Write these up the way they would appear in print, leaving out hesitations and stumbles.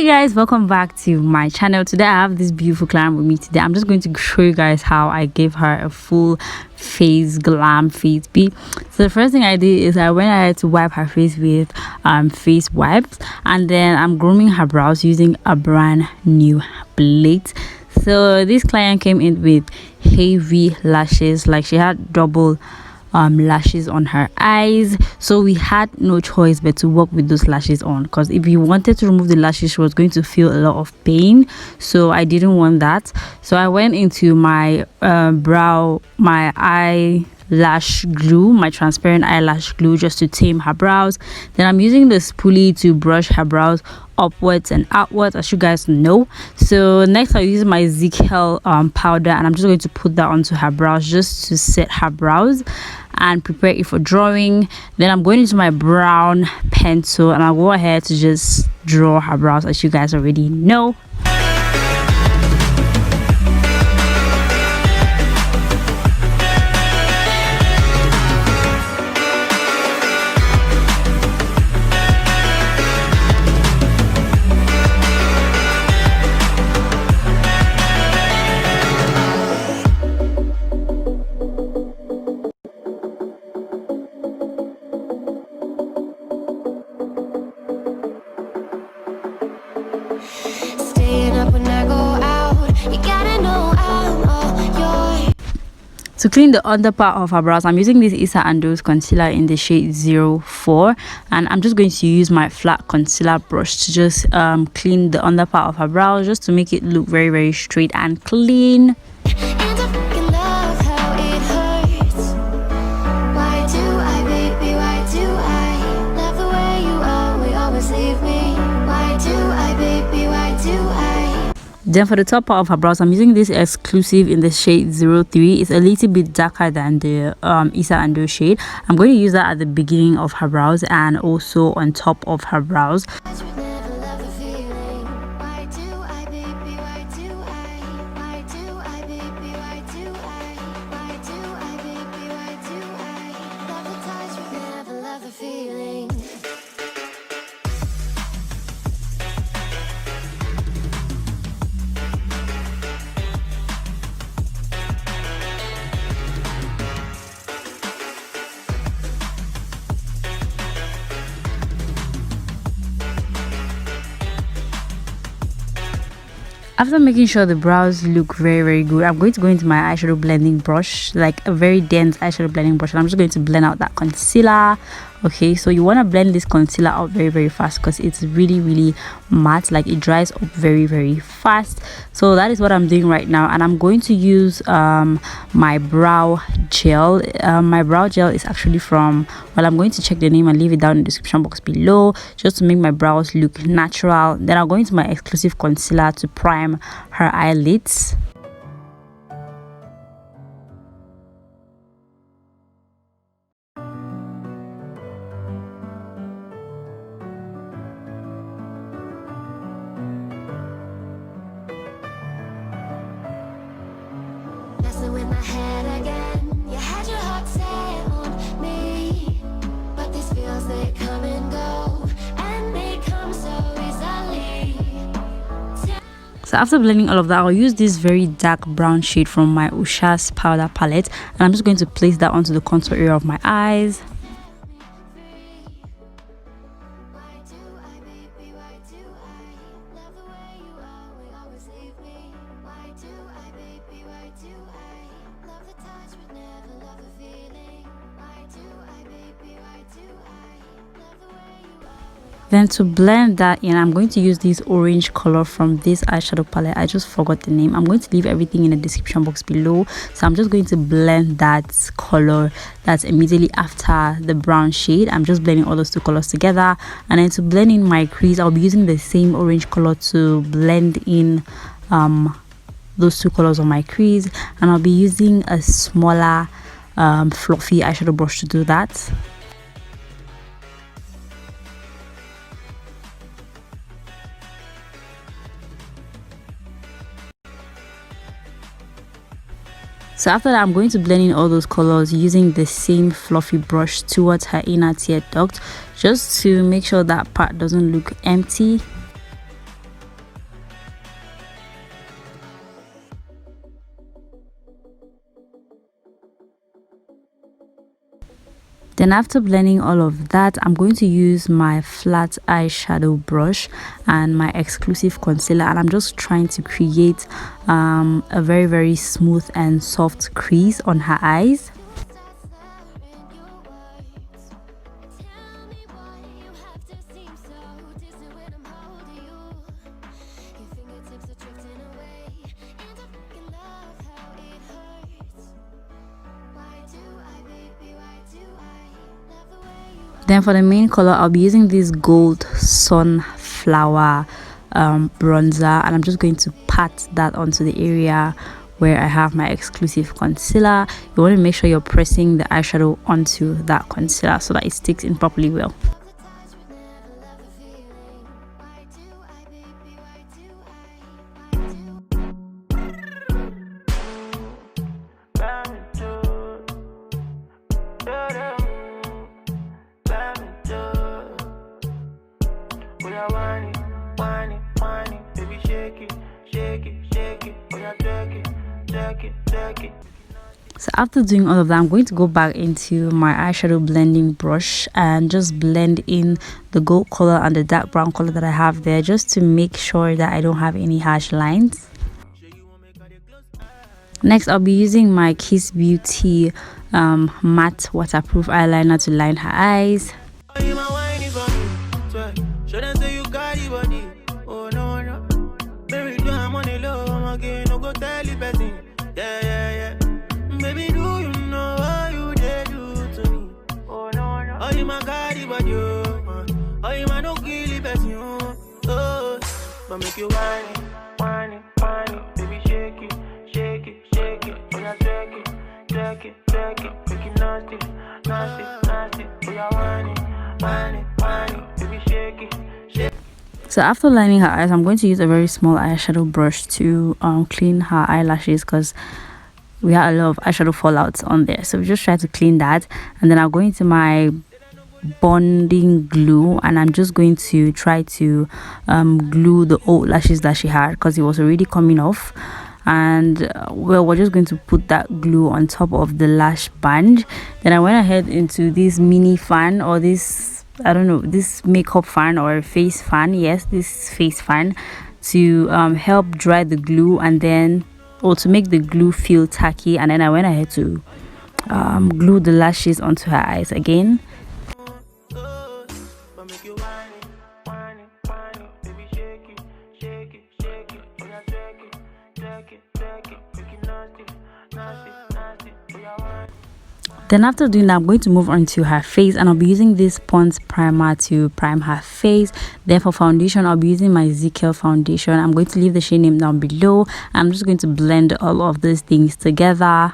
Guys, welcome back to my channel. Today I have this beautiful client with me. Today I'm just going to show you guys how I gave her a full face glam face beat. So the first thing I did is I went ahead to wipe her face with face wipes, and then I'm grooming her brows using a brand new blade. So this client came in with heavy lashes, like she had double lashes on her eyes, so we had no choice but to work with those lashes on, because if you wanted to remove the lashes she was going to feel a lot of pain, so I didn't want that. So I went into my my eyelash glue, my transparent eyelash glue, just to tame her brows. Then I'm using the spoolie to brush her brows upwards and outwards, as you guys know. So next I'll use my ZKL powder, and I'm just going to put that onto her brows just to set her brows and prepare it for drawing. Then I'm going into my brown pencil and I'll go ahead to just draw her brows, as you guys already know. To clean the under part of her brows, I'm using this Issa Ando's concealer in the shade 04, and I'm just going to use my flat concealer brush to just clean the under part of her brows, just to make it look very straight and clean. Then for the top part of her brows, I'm using this exclusive in the shade 03. It's a little bit darker than the Issa Ando shade. I'm going to use that at the beginning of her brows and also on top of her brows. After making sure the brows look very good, I'm going to go into my eyeshadow blending brush, like a very dense eyeshadow blending brush, and I'm just going to blend out that concealer. Okay, so you want to blend this concealer out very fast, because it's really matte, like it dries up very fast. So that is what I'm doing right now, and I'm going to use my brow gel. My brow gel is actually from, well, I'm going to check the name and leave it down in the description box below, just to make my brows look natural. Then I'll go into my exclusive concealer to prime her eyelids. In my head again, you had your heart set on me, but these feels, they come and go, and they come so easily. So after blending all of that, I'll use this very dark brown shade from my Ushas powder palette, and I'm just going to place that onto the contour area of my eyes. Then to blend that in, I'm going to use this orange color from this eyeshadow palette. I just forgot the name. I'm going to leave everything in the description box below. So I'm just going to blend that color that's immediately after the brown shade. I'm just blending all those two colors together. And then to blend in my crease, I'll be using the same orange color to blend in those two colors on my crease. And I'll be using a smaller fluffy eyeshadow brush to do that. So after that, I'm going to blend in all those colors using the same fluffy brush towards her inner tear duct, just to make sure that part doesn't look empty. Then after blending all of that, I'm going to use my flat eyeshadow brush and my exclusive concealer, and I'm just trying to create a very smooth and soft crease on her eyes. Then for the main color, I'll be using this gold sunflower bronzer, and I'm just going to pat that onto the area where I have my exclusive concealer. You want to make sure you're pressing the eyeshadow onto that concealer so that it sticks in properly well. So after doing all of that, I'm going to go back into my eyeshadow blending brush and just blend in the gold color and the dark brown color that I have there, just to make sure that I don't have any harsh lines. Next, I'll be using my Kiss Beauty matte waterproof eyeliner to line her eyes. Make you whine it, baby, shake it, oh yeah, take it, make it nasty, oh yeah, whine it, baby, shake it. So after lining her eyes, I'm going to use a very small eyeshadow brush to clean her eyelashes, because we had a lot of eyeshadow fallouts on there. So we just try to clean that, and then I'll go into my bonding glue, and I'm just going to try to glue the old lashes that she had, because it was already coming off. And well, we're just going to put that glue on top of the lash band. Then I went ahead into this mini fan, or this, I don't know, this makeup fan or face fan, yes, this face fan, to help dry the glue, and then, or to make the glue feel tacky. And then I went ahead to glue the lashes onto her eyes again. Then after doing that, I'm going to move on to her face, and I'll be using this Pond's primer to prime her face. Then for foundation, I'll be using my Ezekiel foundation. I'm going to leave the shade name down below. I'm just going to blend all of these things together.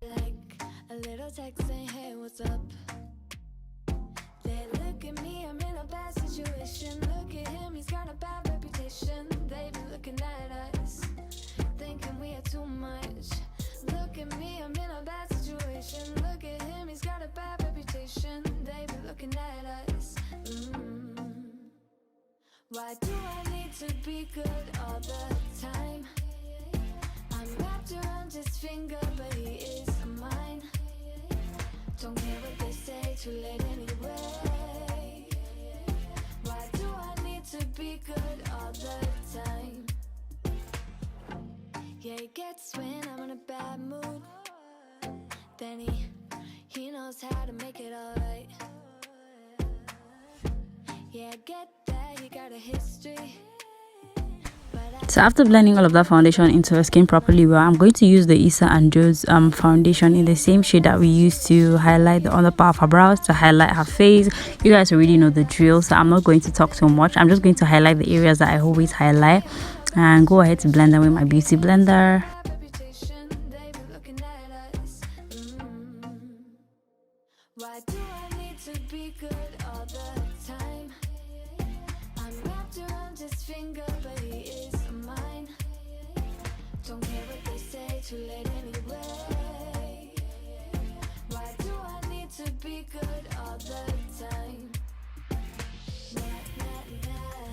Like a little text saying, hey, what's up? They look at me, I'm in a bad situation. Look at him, he's got a bad reputation. They be looking at us, thinking we are too much. Look at me, I'm in a bad situation. Look at him, he's got a bad reputation. They be looking at us. Why do I need to be good all the time? I'm wrapped around his finger, but he is mine. Don't care what they say, too late anyway. Why do I need to be good all the time? Yeah, he gets when I'm in a bad mood. Then he knows how to make it alright. Yeah, I get that, you got a history. So after blending all of that foundation into her skin properly well, I'm going to use the Issa and Joe's foundation in the same shade that we used to highlight the under part of her brows, to highlight her face. You guys already know the drill, so I'm not going to talk too much. I'm just going to highlight the areas that I always highlight, and go ahead to blend them with my beauty blender. Why do I need to be good all the time? I'm wrapped around his finger, but he is mine. Don't care what they say, too late anyway. Why do I need to be good all the time? Nah, nah, nah,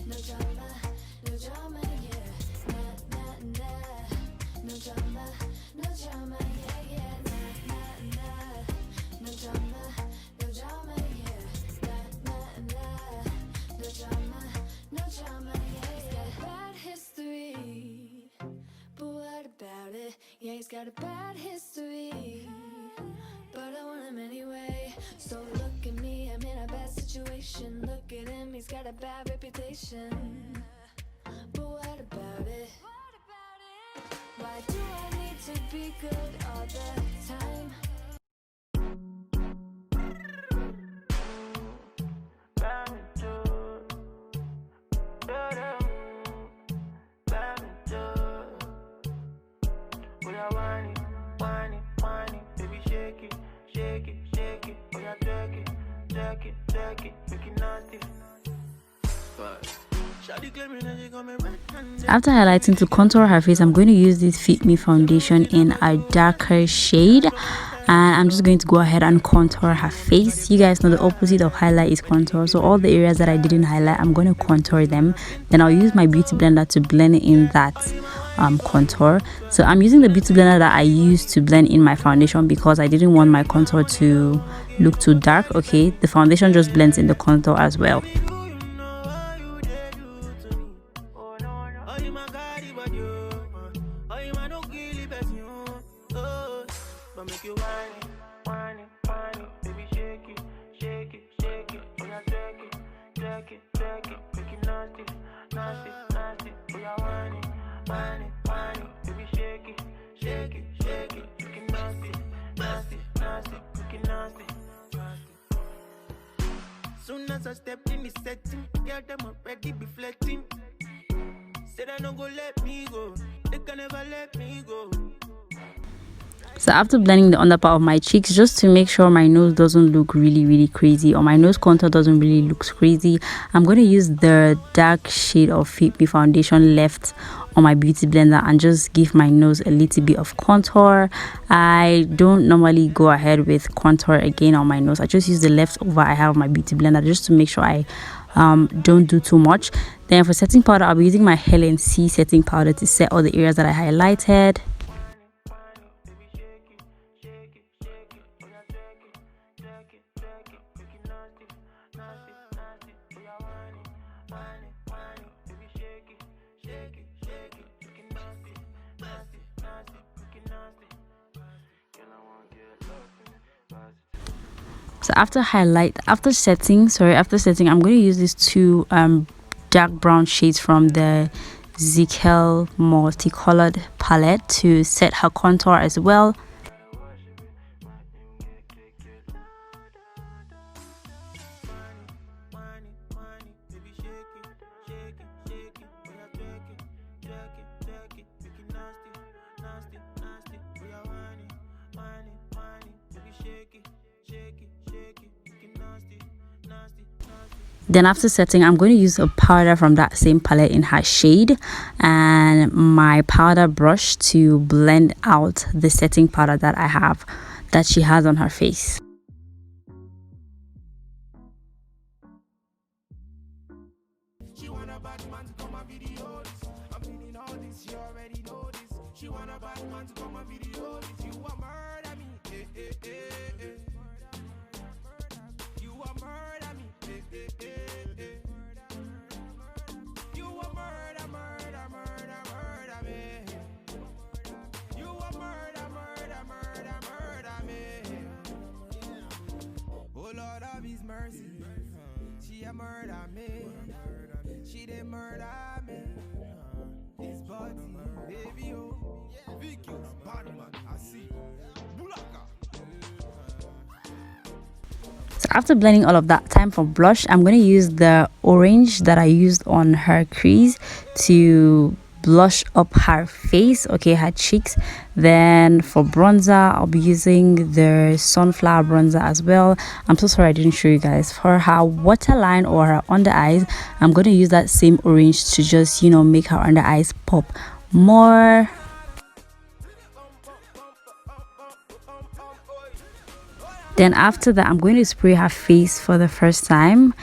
no drama, yeah. Nah, nah, nah, no drama, yeah, yeah. Nah, nah, nah, no drama, yeah. Nah, nah, nah, no drama, yeah, yeah. Bad history, but what about it? Yeah, he's got a bad history, but I want him anyway. So look at me, I'm in a bad situation. Look at him, he's got a bad reputation. But what about it? Why do I need to be good all the time? After highlighting to contour her face, I'm going to use this Fit Me foundation in a darker shade, and I'm just going to go ahead and contour her face. You guys know the opposite of highlight is contour, so all the areas that I didn't highlight, I'm going to contour them. Then I'll use my beauty blender to blend in that contour. So I'm using the beauty blender that I used to blend in my foundation because I didn't want my contour to look too dark. Okay, the foundation just blends in the contour as well. Soon as I stepped in the setting, girl, them already be flirting. Said I don't go let me go, they can never let me go. So after blending the under part of my cheeks, just to make sure my nose doesn't look really crazy, or my nose contour doesn't really look crazy, I'm going to use the dark shade of Fit Me foundation left on my beauty blender and just give my nose a little bit of contour. I don't normally go ahead with contour again on my nose. I just use the leftover I have on my beauty blender just to make sure I don't do too much. Then for setting powder, I'll be using my Helen C setting powder to set all the areas that I highlighted. So after setting, I'm going to use these two dark brown shades from the Zikel multicolored palette to set her contour as well. Then after setting, I'm going to use a powder from that same palette in her shade and my powder brush to blend out the setting powder that she has on her face. She want a bad man to come and video this. I'm feeling all this, she already know this. She want a bad man to come and video this. You a murder me, eh, eh, eh, eh. You a murder me, eh, eh, eh, eh. You a murder me. You a murder me. Oh Lord of His mercy, she a murder me. She did murder me. This body, baby, oh. Vicky, bad man, I see. Bulaka. So after blending all of that, time for blush. I'm going to use the orange that I used on her crease to blush up her face, okay, her cheeks. Then for bronzer, I'll be using the Sunflower bronzer as well. I'm so sorry I didn't show you guys. For her waterline or her under eyes, I'm going to use that same orange to just, you know, make her under eyes pop more. Then after that, I'm going to spray her face for the first time,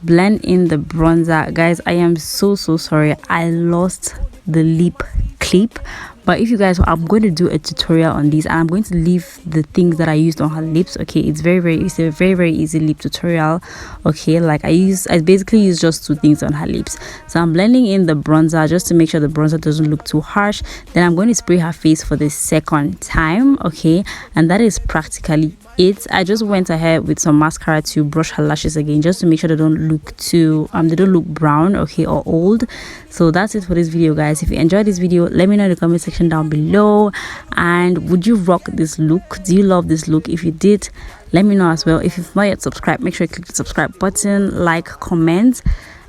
blend in the bronzer. Guys, I am so sorry I lost the lip clip, but if you guys, I'm going to do a tutorial on these, and I'm going to leave the things that I used on her lips. Okay, it's a very easy lip tutorial. Okay, like I basically use just 2 things on her lips. So I'm blending in the bronzer just to make sure the bronzer doesn't look too harsh. Then I'm going to spray her face for the second time. Okay, and that is practically it. I just went ahead with some mascara to brush her lashes again, just to make sure they don't look too they don't look brown, okay, or old. So that's it for this video, guys. If you enjoyed this video, let me know in the comment section down below. And would you rock this look? Do you love this look? If you did, let me know as well. If you've not yet subscribed, make sure you click the subscribe button, like, comment,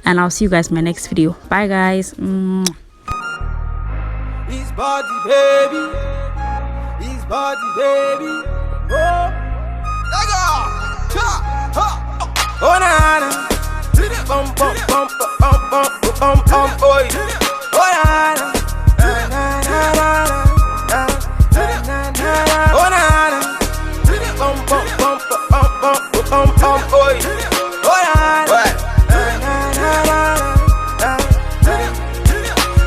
and I'll see you guys in my next video. Bye, guys. His body, baby. His body, baby. Oh, oh, na na. Bum bum bum bum bum bum bum boy. Oh, na na. Oh, na na. Bum bum bum bum bum bum bum boy. Oh, na na.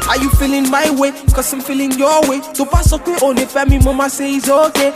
Are you feeling my way? Cause I'm feeling your way. So pass up on it, family, mama say it's okay.